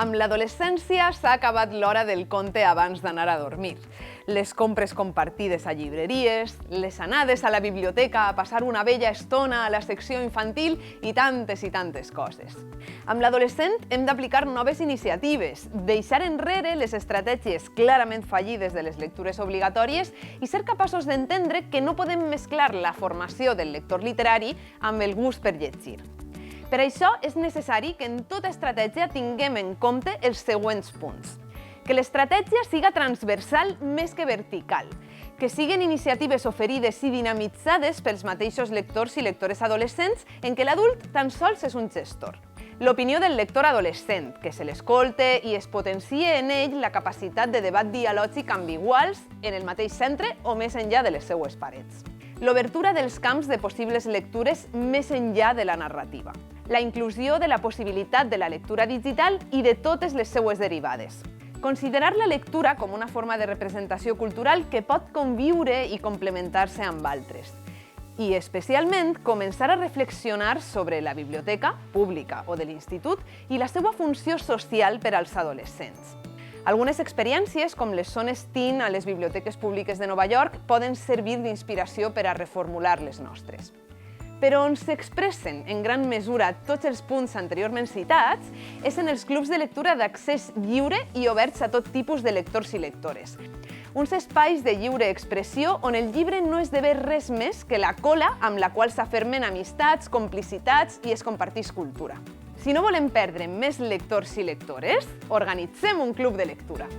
Amb l'adolescència s'ha acabat l'hora del conte abans d'anar a dormir. Les compres compartides a llibreries, les anades a la biblioteca a passar una bella estona a la secció infantil i tantes coses. Amb l'adolescent hem d'aplicar noves iniciatives, deixar enrere les estratègies clarament fallides de les lectures obligatòries i ser capaços d'entendre que no podem mesclar la formació del lector literari amb el gust per llegir. Per això és necessari que en tota estratègia tinguem en compte els següents punts. Que l'estratègia siga transversal més que vertical, que siguin iniciatives oferides i dinamitzades pels mateixos lectors i lectores adolescents en què l'adult tan sols és un gestor. L'opinió del lector adolescent, que se l'escolte i es potencie en ell la capacitat de debat dialògic amb iguals en el mateix centre o més enllà de les seues parets. L'obertura dels camps de possibles lectures més enllà de la narrativa. La inclusió de la possibilitat de la lectura digital i de totes les seues derivades. Considerar la lectura com una forma de representació cultural que pot conviure i complementar-se amb altres. I, especialment, començar a reflexionar sobre la biblioteca pública o de l'institut i la seva funció social per als adolescents. Algunes experiències, com les zones teen a les biblioteques públiques de Nova York, poden servir d'inspiració per a reformular les nostres. Però on s'expressen en gran mesura tots els punts anteriorment citats és en els clubs de lectura d'accés lliure i oberts a tot tipus de lectors i lectores. Uns espais de lliure expressió on el llibre no esdevé res més que la cola amb la qual s'afermen amistats, complicitats i es comparteix cultura. Si no volem perdre més lectors i lectores, organitzem un club de lectura.